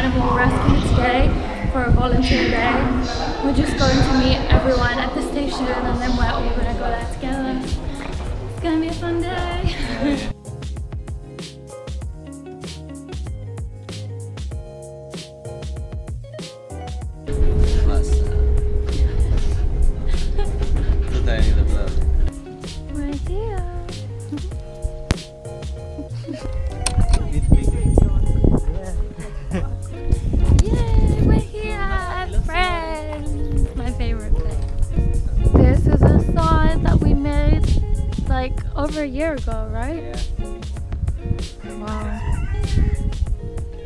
animal rescue today for a volunteer day. We're just going to meet everyone at the station and then we're all going to go there together. It's going to be a fun day. We're here. Yay, we're here, friends! My favorite place. This is a sign that we made like over a year ago, right? Yeah. Wow.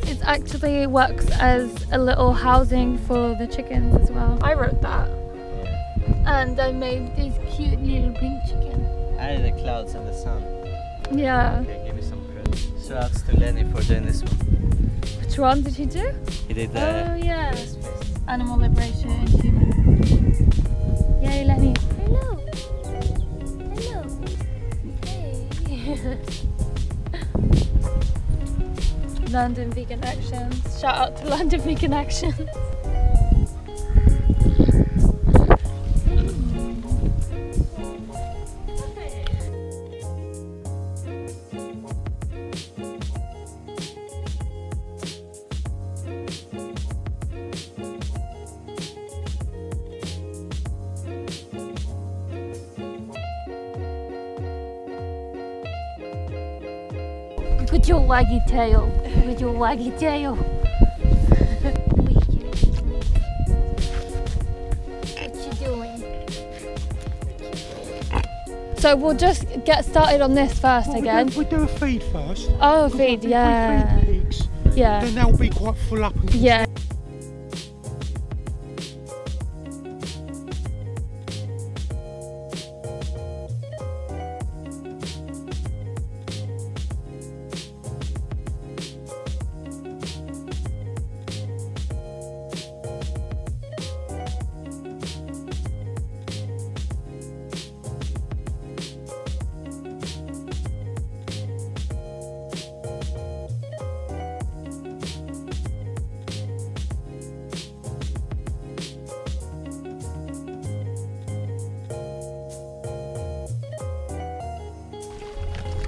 It actually works as a little housing for the chickens as well. I wrote that. And I made this cute little pink chicken. Added the clouds and the sun. Yeah. Okay, give me some credit. Shouts to Lenny for doing this one. Which one did he do? He did the Oh yeah. face. Animal liberation, human. Yay, Lenny. Hello. Hello. Hey. London Vegan Actions. Shout out to London Vegan Actions. Look at your waggy tail. Look at your waggy tail. What you doing? So we'll just get started on this first again. We do a feed first. Oh, feed, yeah. We feed pigs, Yeah. then they'll be quite full up. And Yeah.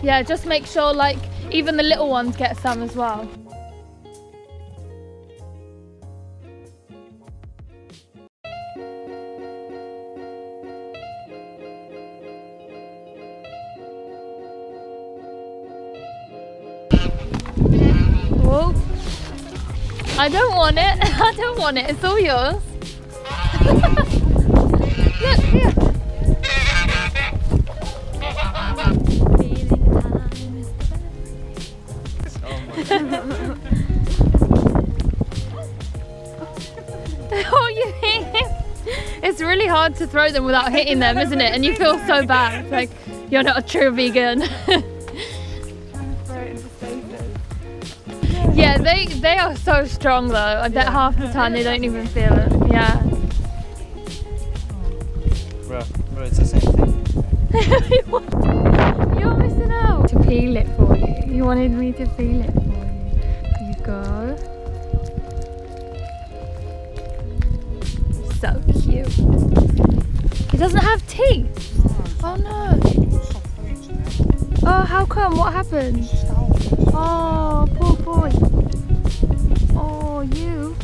Yeah, just make sure like even the little ones get some as well. Whoa. I don't want it. I don't want it. It's all yours. Look here. Oh, you hit him. It's really hard to throw them without hitting them, isn't it? And you feel so bad. It's like you're not a true vegan. Yeah, they are so strong though. I bet half the time they don't even feel it. Yeah. Bro, it's the same thing. You're missing out. To peel it for you. You wanted me to peel it for you. There you go. So cute. He doesn't have teeth. Oh no. Oh, how come? What happened? Oh, poor boy. Oh, you.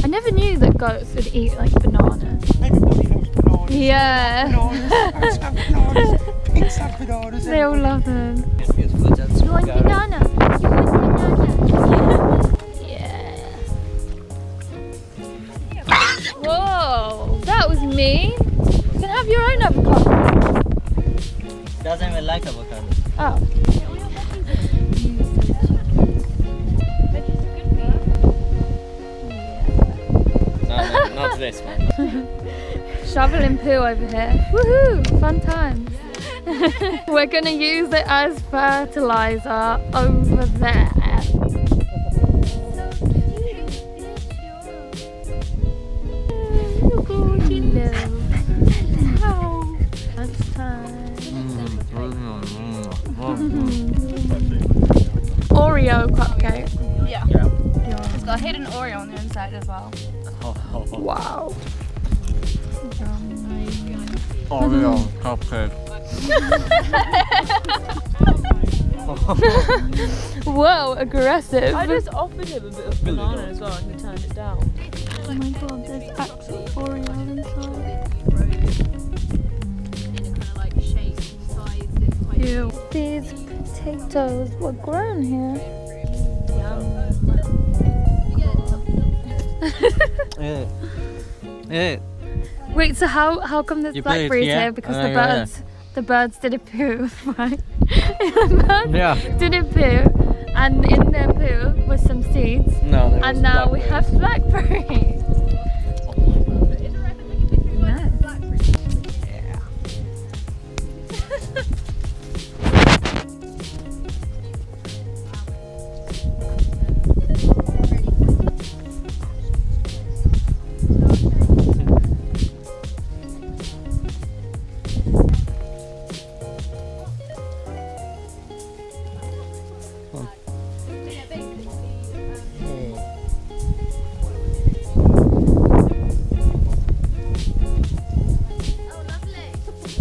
I never knew that goats would eat like bananas. everybody loves bananas. Yeah. Bananas, goats have bananas, pigs have bananas. They all love them. You want banana? You want banana? Yeah. Whoa, that was mean. You can have your own avocado. Doesn't even like avocado. Oh. No, not this one. Shoveling poo over here. Woohoo! Fun times. We're gonna use it as fertilizer over there. Oreo cupcake. Yeah. Yeah. It's got a hidden Oreo on the inside as well. Wow. Oreo cupcake. Whoa, aggressive. I just offered him a bit of banana as well and he turned it down. Oh my god, there's actual Oreo inside. Ew. These potatoes were grown here. Yeah. Yeah. Wait, so how come there's You put it blackberries here? here? Because Yeah. the birds didn't poo, right? The birds Yeah. didn't poo, and in their poo was some seeds, No, there and was now we blackberries. have blackberries.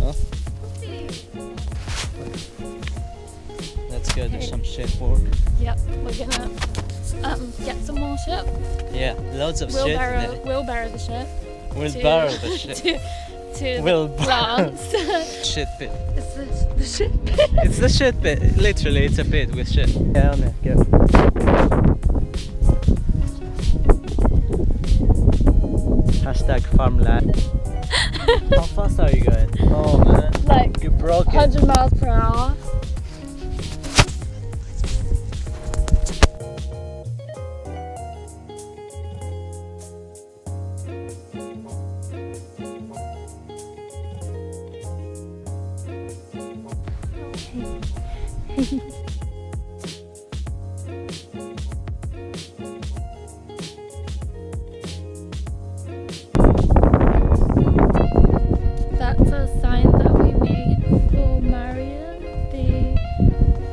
Nice. Let's go do some shit work. Yep, we're gonna get some more shit. Yeah, loads of shit. Wheelbarrow the shit. Wheelbarrow the shit. to Wheelbarrow. plants. Shit pit. It's the shit pit. It's the shit pit. Literally, it's a pit with shit. Yeah, on it. Go. Hashtag farmland. How fast are you going? Oh man. Like You broke it. 100 miles per hour. That's a sign that we made for Marion, the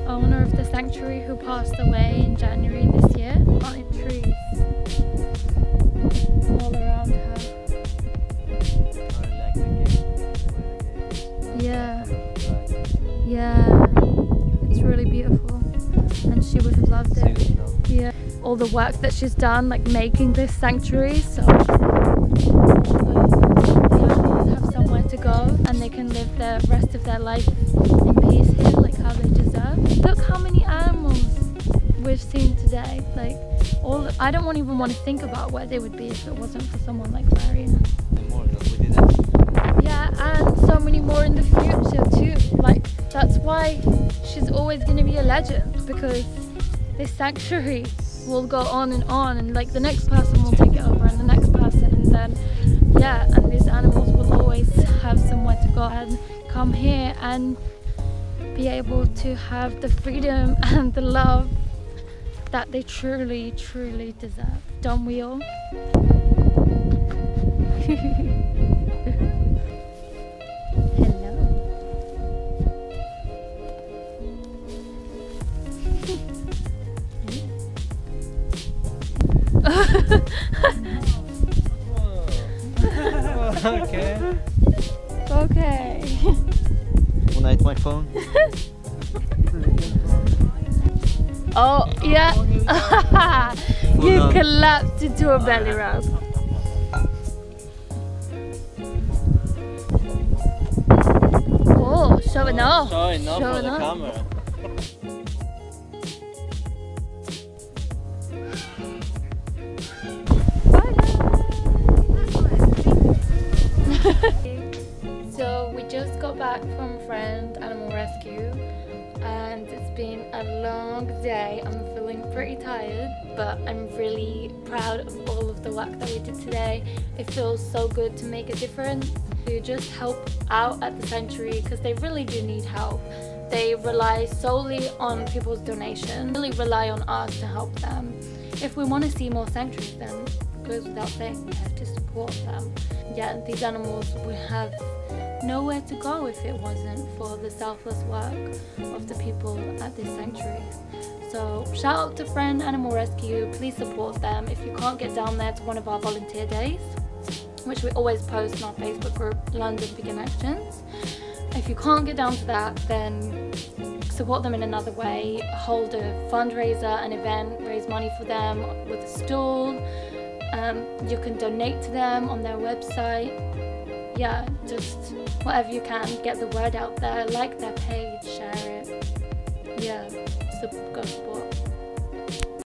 owner of the sanctuary who passed away in January this year. Planted trees all around her. Yeah, yeah, it's really beautiful, and she would have loved it. Yeah, all the work that she's done, like making this sanctuary, so the animals have somewhere to go and they can live the rest of their life in peace here, like how they deserve. Look how many animals we've seen today. Like, I don't even want to think about where they would be if it wasn't for someone like Marion. Yeah, and so many more in the future too. Like, that's why she's always going to be a legend, because this sanctuary will go on, and like the next person will take it over, and the next person, and then yeah, and these animals will always have somewhere to go and come here and be able to have the freedom and the love that they truly, truly deserve. Don't we all? Okay. Okay. Wanna eat my phone? Oh, yeah. You on. collapsed into a belly rub. Oh, showing off. Showing off for Showing the off. camera. So we just got back from Friend Animal Rescue and it's been a long day. I'm feeling pretty tired, but I'm really proud of all of the work that we did today. It feels so good to make a difference, to just help out at the sanctuary, because they really do need help. They rely solely on people's donation, really rely on us to help them. If we want to see more sanctuaries, then it goes without saying we have to support them. Yeah, these animals would have nowhere to go if it wasn't for the selfless work of the people at this sanctuary. So shout out to Friend Animal Rescue, please support them. If you can't get down there to one of our volunteer days, which we always post on our Facebook group, London Big Connections, if you can't get down to that, then support them in another way. Hold a fundraiser, an event, raise money for them with a stall. You can donate to them on their website. Yeah, just whatever you can, get the word out there, like their page, share it. Yeah, go support.